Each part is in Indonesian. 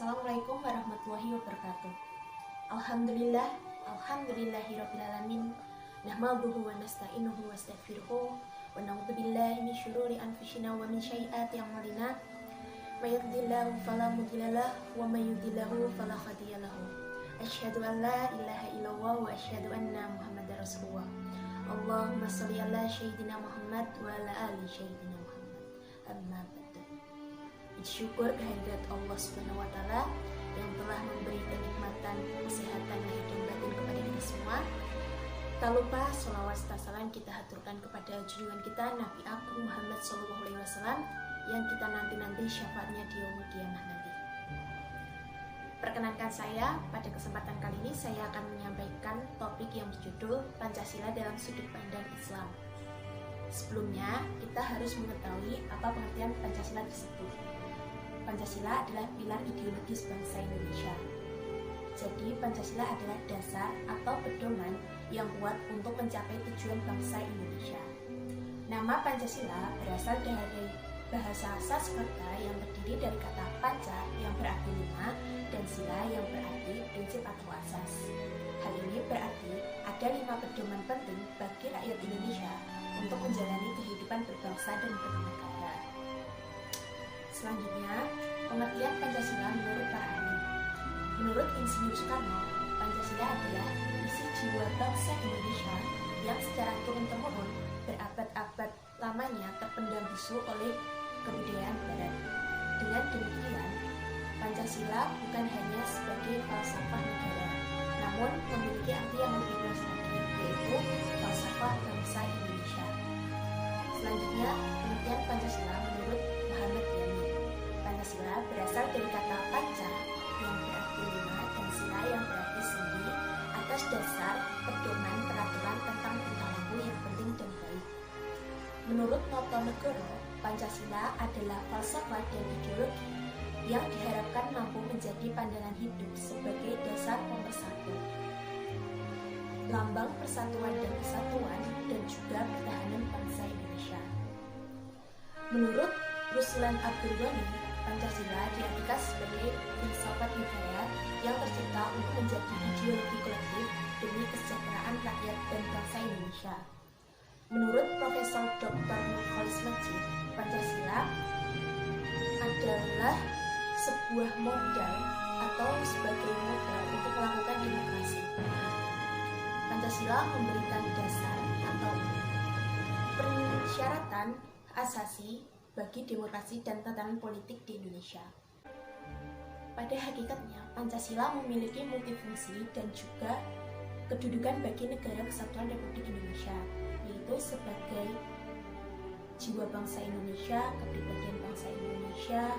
Assalamualaikum warahmatullahi wabarakatuh. Alhamdulillahirabbil nahmaduhu wa nasta'inuhu wa nastaghfiruh wa na'udzu billahi min syururi anfusina wa min sayyiati a'malina. May yahdihillahu fala mudilla lahu wa may yudlilhu fala hadiya lahu. Asyhadu an la ilaha illallah wa asyhadu anna Muhammadar Rasulullah. Allahumma shalli ala sayyidina Muhammad wa ala ali sayyidina Muhammad. Amma ba'du. Bersyukur kehadirat Allah Subhanahu wa taala yang telah memberi kenikmatan kesehatan lahir dan batin kepada kita semua. Tak lupa sholawat serta salam kita haturkan kepada junjungan kita Nabi Agung Muhammad SAW yang kita nanti-nanti syafaatnya di yaumul qiyamah nanti. Perkenankan saya, pada kesempatan kali ini saya akan menyampaikan topik yang berjudul Pancasila dalam sudut pandang Islam. Sebelumnya, kita harus mengetahui apa pengertian Pancasila tersebut. Pancasila adalah pilar ideologis bangsa Indonesia. Jadi, Pancasila adalah dasar atau pedoman yang kuat untuk mencapai tujuan bangsa Indonesia. Nama Pancasila berasal dari bahasa Sanskerta yang terdiri dari kata panca yang berarti lima dan sila yang berarti prinsip atau asas. Hal ini berarti ada 5 pedoman penting bagi rakyat Indonesia untuk menjalani kehidupan berbangsa dan bernegara. Selanjutnya, pengertian Pancasila menurut para ahli. Menurut Insinyur Soekarno, Pancasila adalah isi jiwa bangsa Indonesia yang secara turun-temurun berabad-abad lamanya terpendam bisu oleh kebudayaan Barat. Dengan demikian, Pancasila bukan hanya sebagai falsafah negara, namun memiliki arti yang lebih luas lagi, yaitu falsafah bangsa Indonesia. Selanjutnya, pengertian Pancasila menurut Muhammad Yani. Pancasila berasal dari kata panca yang berarti lima dan sila yang berarti sendi atas dasar pedoman peraturan tentang tingkah laku yang penting dan baik. Menurut Notonegoro, Pancasila adalah falsafah dan ideologi yang diharapkan mampu menjadi pandangan hidup sebagai dasar pemersatu, lambang persatuan dan kesatuan, dan juga pertahanan bangsa Indonesia. Menurut Ruslan Abdulghani, Pancasila diartikan sebagai filsafat negara yang tercipta untuk menjadi ideologi kolektif demi kesejahteraan rakyat dan bangsa Indonesia. Menurut Profesor Dr. Nurholis Majid, Pancasila adalah sebuah modal atau sebagai modal untuk melakukan demokrasi. Pancasila memberikan dasar atau persyaratan asasi bagi demokrasi dan tatanan politik di Indonesia. Pada hakikatnya, Pancasila memiliki multifungsi dan juga kedudukan bagi negara kesatuan Republik Indonesia, yaitu sebagai jiwa bangsa Indonesia, kepribadian bangsa Indonesia,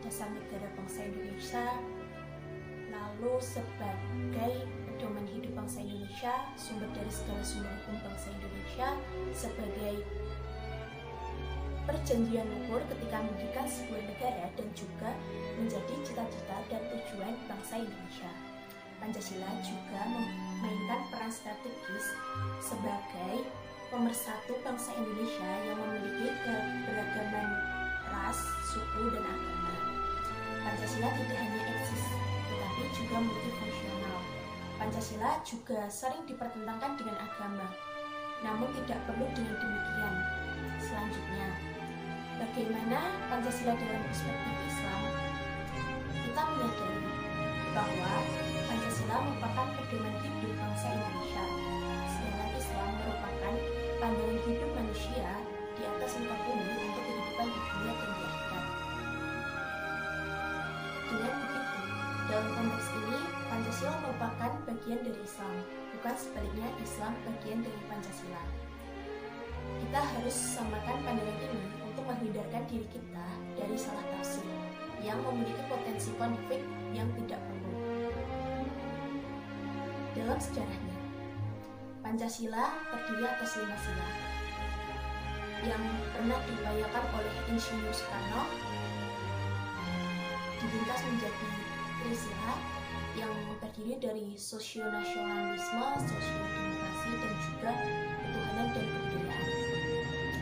dasar negara bangsa Indonesia, lalu sebagai pedoman hidup bangsa Indonesia, sumber dari segala sumber hukum bangsa Indonesia, sebagai perjanjian luhur ketika mendirikan sebuah negara dan juga menjadi cita-cita dan tujuan bangsa Indonesia. Pancasila juga memainkan peran strategis sebagai pemersatu bangsa Indonesia yang memiliki keberagaman ras, suku, dan agama. Pancasila tidak hanya eksis, tetapi juga multifungsional. Pancasila juga sering dipertentangkan dengan agama, namun tidak perlu dengan demikian. Selanjutnya, bagaimana Pancasila dalam perspektif Islam? Kita menyadari bahwa Pancasila merupakan pedoman hidup bangsa Indonesia, sedangkan Islam merupakan pandangan hidup manusia di atas muka bumi untuk kehidupan di dunia dan di akhirat. Dengan begitu, dalam konteks ini, Pancasila merupakan bagian dari Islam, bukan sebaliknya Islam bagian dari Pancasila. Kita harus samakan pandangan ini untuk menghindarkan diri kita dari salah tafsir yang memiliki potensi konflik yang tidak perlu. Dalam sejarahnya, Pancasila terdiri atas 5 sila yang pernah diupayakan oleh Insinyur Soekarno, diringkas menjadi trisila yang terdiri dari sosionasionalisme, sosiodemokrasi, dan juga ketuhanan dan kebudayaan.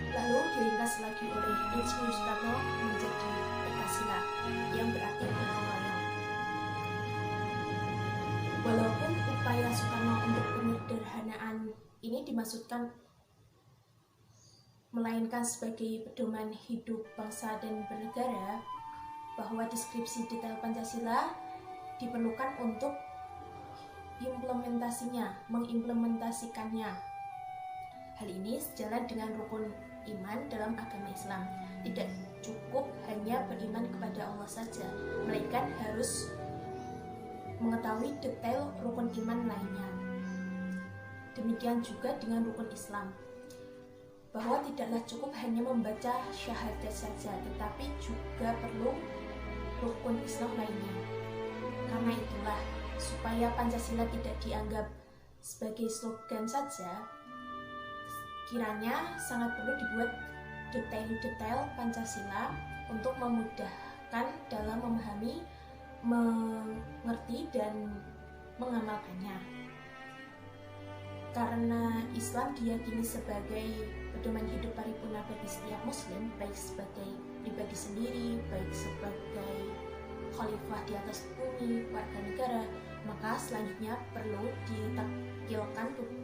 Lalu diringkas lagi oleh Insinyur Soekarno menjadi Ekasila yang berarti gotong royong. Walaupun upaya Soekarno untuk penyederhanaan ini dimaksudkan melainkan sebagai pedoman hidup bangsa dan bernegara, bahwa deskripsi detail Pancasila diperlukan untuk mengimplementasikannya. Hal ini sejalan dengan rukun iman dalam agama Islam. Tidak cukup hanya beriman kepada Allah saja, melainkan harus mengetahui detail rukun iman lainnya. Demikian juga dengan rukun Islam, bahwa tidaklah cukup hanya membaca syahadat saja, tetapi juga perlu rukun Islam lainnya. Karena itulah, supaya Pancasila tidak dianggap sebagai slogan saja, kiranya sangat perlu dibuat detail-detail Pancasila untuk memudahkan dalam memahami, mengerti, dan mengamalkannya. Karena Islam diyakini sebagai pedoman hidup paripurna bagi setiap muslim, baik sebagai pribadi sendiri, baik sebagai khalifah di atas bumi, warga negara, maka selanjutnya perlu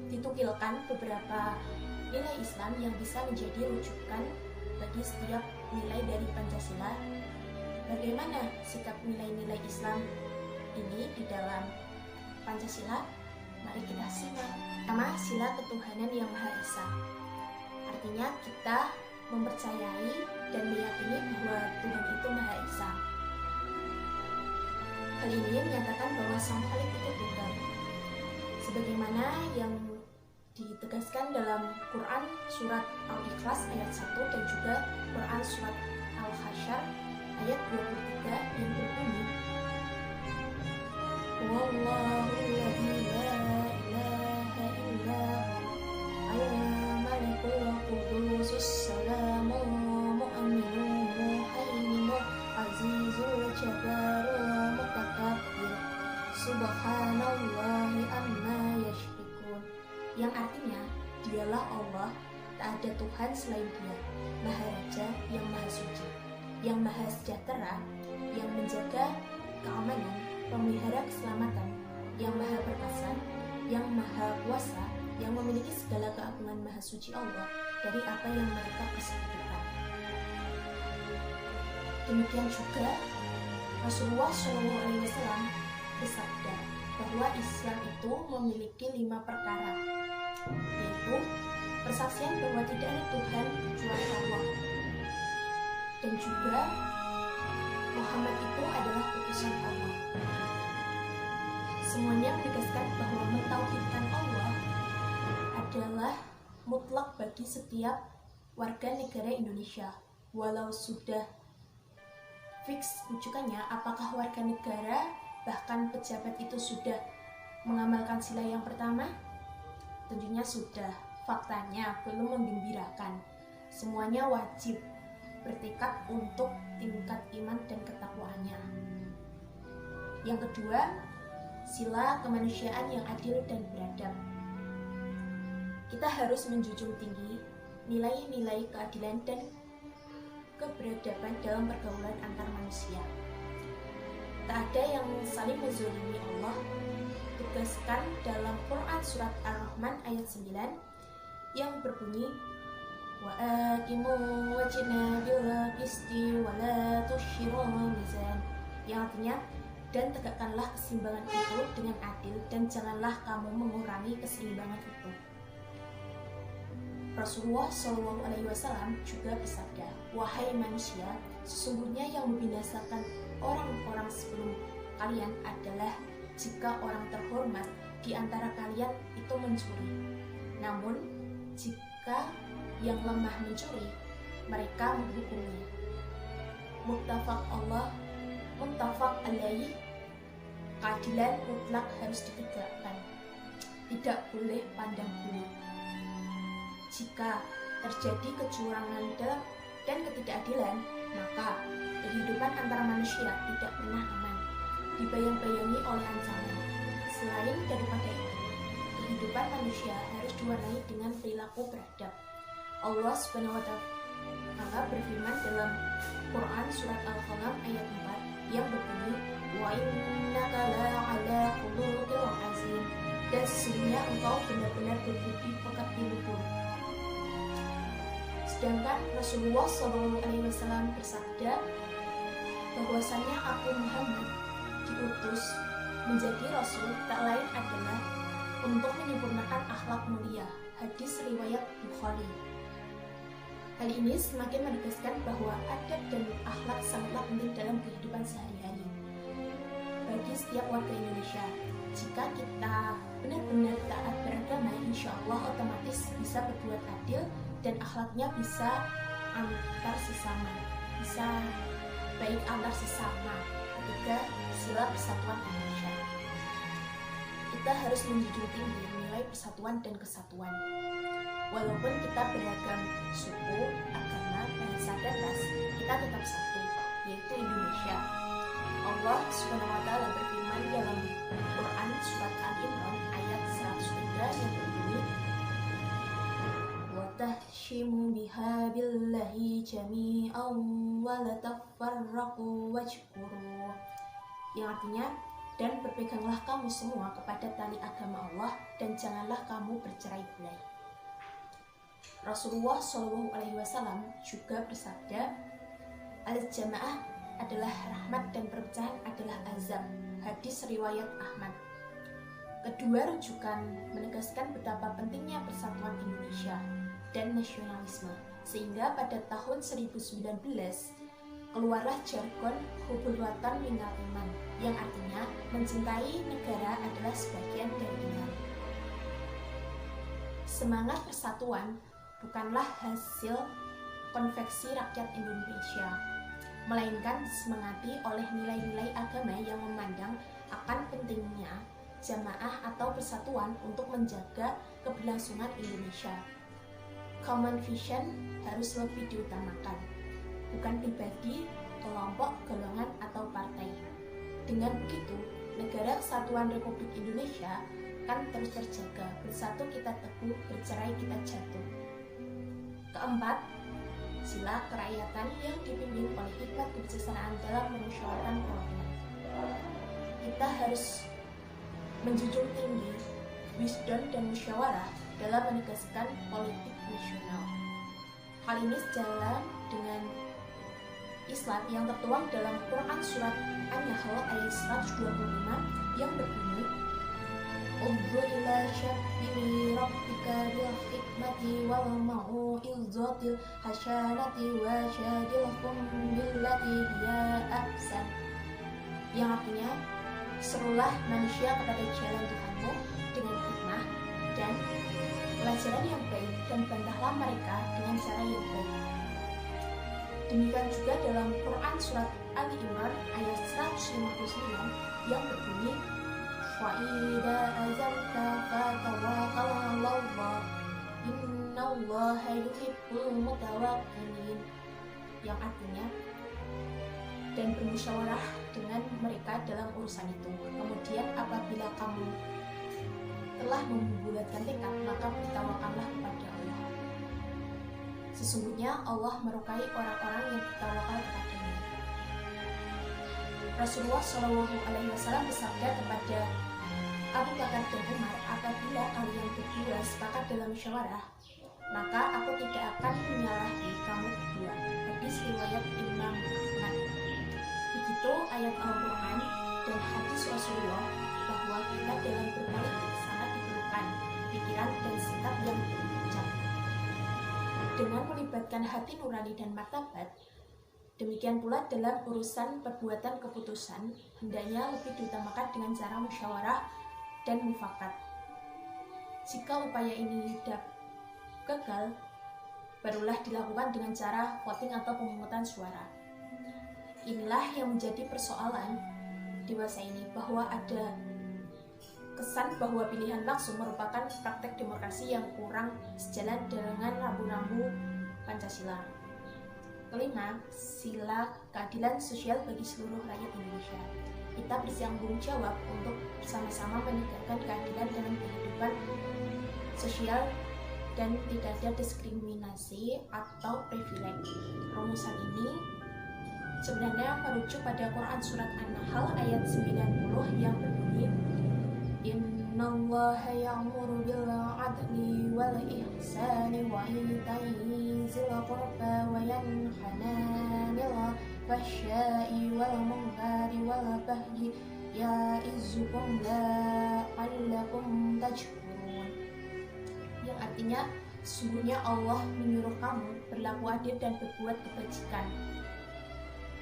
ditukilkan beberapa nilai Islam yang bisa menjadi rujukan bagi setiap nilai dari Pancasila. Bagaimana sikap nilai-nilai Islam ini di dalam Pancasila? Mari kita simak. Pertama, sila ketuhanan yang Maha Esa. Artinya kita mempercayai dan meyakini bahwa Tuhan itu Maha Esa. Hal ini menyatakan bahwa Sang Khalik itu tunggal, sebagaimana yang ditegaskan dalam Quran surat Al-Ikhlas ayat 1 dan juga Quran surat Al-Hasyr ayat 23 yang berbunyi, Wallahu la ilaha illa al-malikul qudusus salamul mu'minul muhaiminul azizul jabbarul mutakabbir subhanallahi amma yasyrikun, yang artinya dialah Allah, tak ada Tuhan selain Dia, Maha Raja yang Maha Suci, yang Maha Sejahtera, yang menjaga keamanan, pemelihara keselamatan, yang Maha Perkasa, yang Maha Kuasa, yang memiliki segala keagungan Maha Suci Allah dari apa yang mereka persekutukan. Demikian juga Rasulullah SAW bersabda bahwa Islam itu memiliki 5 perkara, yaitu persaksian bahwa tidak ada Tuhan kecuali Allah, dan juga Muhammad itu adalah utusan Allah. Semuanya menegaskan bahwa mentauhidkan Allah adalah mutlak bagi setiap warga negara Indonesia, walau sudah fix rujukannya apakah warga negara bahkan pejabat itu sudah mengamalkan sila yang pertama. Tentunya sudah. Faktanya belum menggembirakan. Semuanya wajib bertekad untuk tingkat iman dan ketakwaannya. Yang kedua, sila kemanusiaan yang adil dan beradab. Kita harus menjunjung tinggi nilai-nilai keadilan dan keberadaban dalam pergaulan antar manusia. Tak ada yang saling menzalimi Allah, ditegaskan dalam Quran surat Ar-Rahman ayat 9 yang berbunyi, wa aqimu wajhana bil qisti wa la tusyirul mizan, yang artinya dan tegakkanlah keseimbangan itu dengan adil dan janganlah kamu mengurangi keseimbangan itu. Rasulullah SAW juga bersabda, wahai manusia, sesungguhnya yang membinasakan orang-orang sebelum kalian adalah jika orang terhormat di antara kalian itu mencuri. Namun, jika yang lemah mencuri, mereka menghukumnya. Muttafaq alaih, keadilan mutlak harus ditegakkan. Tidak boleh pandang bulu. Jika terjadi kecurangan dan ketidakadilan, maka kehidupan antara manusia tidak pernah aman, dibayang-bayangi oleh ancaman. Selain daripada itu, kehidupan manusia harus diwarnai dengan perilaku beradab. Allah Subhanahu wa Ta'ala berfirman dalam Quran surat Al-Qalam ayat 4 yang berbunyi, wa innaka la'ala khuluqin azim, dan sesungguhnya engkau benar-benar berbudi pekerti luhur. Sedangkan Rasulullah SAW bersabda bahwasannya aku Muhammad diutus menjadi Rasul tak lain adalah untuk menyempurnakan akhlak mulia. Hadis riwayat Bukhari. Hal ini semakin menegaskan bahwa adab dan akhlak sangatlah penting dalam kehidupan sehari-hari bagi setiap warga Indonesia. Jika kita benar-benar taat beragama, insya Allah otomatis bisa berbuat adil dan akhlaknya bisa antar sesama, bisa baik antar sesama. Ketiga, sila persatuan Indonesia. Kita harus menjunjung tinggi nilai persatuan dan kesatuan. Walaupun kita beragam suku, agama, bahasa, dan ras, kita tetap satu, yaitu Indonesia. Allah SWT berfirman dalam Quran surat Al-Imran ayat 103 yang berbunyi, wa tahshimu biha billahi jami'an wa la tafarraqu wajkuru, yang artinya, dan berpeganglah kamu semua kepada tali agama Allah dan janganlah kamu bercerai-berai. Rasulullah SAW juga bersabda, al-jamaah adalah rahmat dan perpecahan adalah azab. Hadis riwayat Ahmad. Kedua rujukan menegaskan betapa pentingnya persatuan Indonesia dan nasionalisme, sehingga pada tahun 2019 keluarlah jargon hubul watan minal iman, yang artinya mencintai negara adalah sebagian dari iman. Semangat persatuan bukanlah hasil konveksi rakyat Indonesia, melainkan disemangati oleh nilai-nilai agama yang memandang akan pentingnya jamaah atau persatuan untuk menjaga keberlangsungan Indonesia. Common vision harus lebih diutamakan, bukan pribadi, kelompok, golongan, atau partai. Dengan begitu, negara kesatuan Republik Indonesia kan terus terjaga. Bersatu kita teguh, bercerai kita jatuh. Keempat, sila kerakyatan yang dipimpin oleh hikmat kebijaksanaan dalam memusyawarahkan perwakilan. Kita harus menjunjung tinggi wisdom dan musyawarah dalam menegaskan politik nasional. Hal ini sejalan dengan Islam yang tertuang dalam Quran surat An-Nahl ayat 125 yang berbunyi, Ud'u ila sabili rabbika bil hikmati wal mau'izatil hasanati wa jadilhum billati hiya ahsan, yang artinya, serulah manusia kepada jalan Tuhanmu dengan hikmah dan pelajaran yang baik, dan bantahlah mereka dengan cara yang baik. Demikian juga dalam Quran surat Ali Imran ayat 159 yang berbunyi, wa idza azamta fatawakkal 'alallah innallaha yuhibbul mutawakkilin, yang artinya, dan bermusyawarah dengan mereka dalam urusan itu. Kemudian apabila kamu telah membulatkan tekad, maka bertawakallah kepada Allah. Sesungguhnya Allah merukai orang-orang yang bertawakal kepadanya. Rasulullah SAW bersabda kepada Abu Bakar dan Umar, apabila kalian berdua sepakat dalam musyawarah, maka aku tidak akan menyalahi kamu berdua. Hadis riwayat Imam Ahmad. Begitu ayat Al-Quran dan hadis Rasulullah bahwa kita dalam berpolitik sangat diperlukan pikiran dan sikap yang bijak. Dengan melibatkan hati nurani dan martabat, demikian pula dalam urusan perbuatan keputusan, hendaknya lebih diutamakan dengan cara musyawarah dan mufakat. Jika upaya ini gagal, barulah dilakukan dengan cara voting atau pemungutan suara. Inilah yang menjadi persoalan dewasa ini, bahwa ada kesan bahwa pilihan langsung merupakan praktek demokrasi yang kurang sejalan dengan rambu-rambu Pancasila. Kelima, sila keadilan sosial bagi seluruh rakyat Indonesia. Kita bertanggung jawab untuk bersama-sama menegakkan keadilan dalam kehidupan sosial dan tidak ada diskriminasi atau privilege. Rumusan ini sebenarnya merujuk pada Quran surat An-Nahl ayat 90 yang berbunyi, Innallaha ya'muru bil 'adli wal ihsani wa ita'i zil qurba wa yanha 'anil fahsya'i wal munkari wal baghi ya'izukum la'allakum tashkurun. Yang artinya, sesungguhnya Allah menyuruh kamu berlaku adil dan berbuat kebajikan,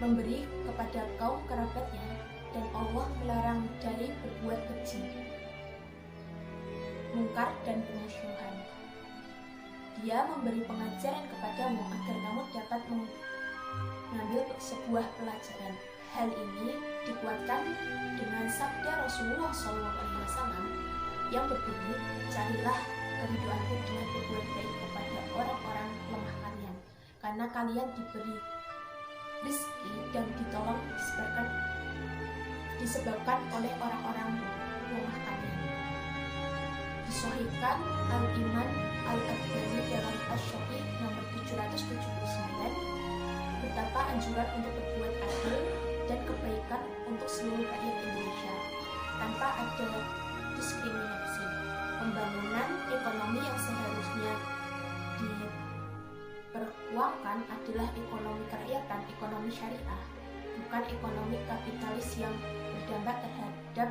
memberi kepada kaum kerabatnya, dan Allah melarang dari berbuat keji, mungkar dan permusuhan. Dia memberi pengajaran kepadamu agar kamu dapat mengambil sebuah pelajaran. Hal ini dikuatkan dengan sabda Rasulullah SAW yang berbunyi, carilah keriduanku dengan berbuat baik kepada orang-orang lemah kalian, karena kalian diberi rezeki dan ditolong disebabkan oleh orang-orang lemah kalian. Disahihkan Al-Iman Al-Albani dalam Asy-Syafi nomor 779, betapa anjuran untuk berbuat adil dan kebaikan untuk seluruh rakyat Indonesia tanpa ada diskriminasi. Pembangunan ekonomi yang seharusnya diperkuatkan adalah ekonomi kerakyatan, ekonomi syariah, bukan ekonomi kapitalis yang berdampak terhadap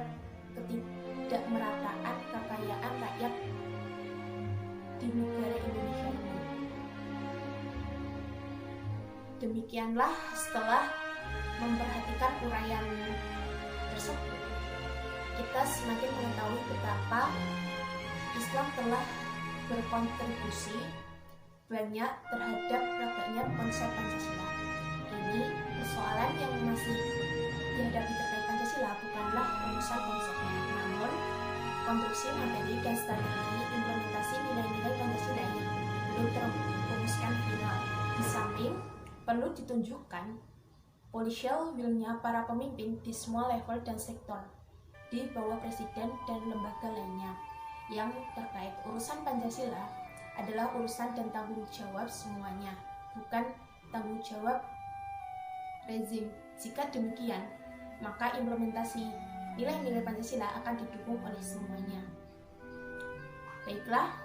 ketidakmerataan kekayaan rakyat di negara Indonesia ini. Demikianlah, setelah memperhatikan uraian tersebut, kita semakin mengetahui betapa Islam telah berkontribusi banyak terhadap tegaknya konsep Pancasila. Ini persoalan yang masih dihadapi terkait Pancasila bukanlah rumusan konsepnya, namun konstruksi materi dan strategi implementasi nilai-nilai Pancasila yang belum terumuskan final. Di samping perlu ditunjukkan political will-nya para pemimpin di semua level dan sektor di bawah presiden dan lembaga lainnya yang terkait urusan Pancasila adalah urusan dan tanggung jawab semuanya, bukan tanggung jawab rezim. Jika demikian, maka implementasi nilai-nilai Pancasila akan didukung oleh semuanya. Baiklah,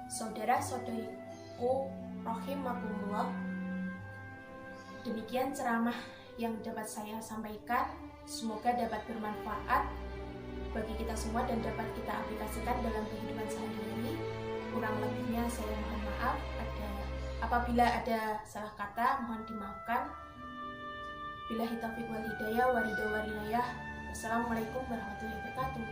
saudara-saudariku rahimakumullah, demikian ceramah yang dapat saya sampaikan. Semoga dapat bermanfaat bagi kita semua dan dapat kita aplikasikan dalam kehidupan sehari-hari. Kurang lebihnya saya mohon maaf, apabila ada salah kata mohon dimaafkan. Billahi taufiq wal hidayah wa ridha wa rinayah. Wassalamualaikum warahmatullahi wabarakatuh.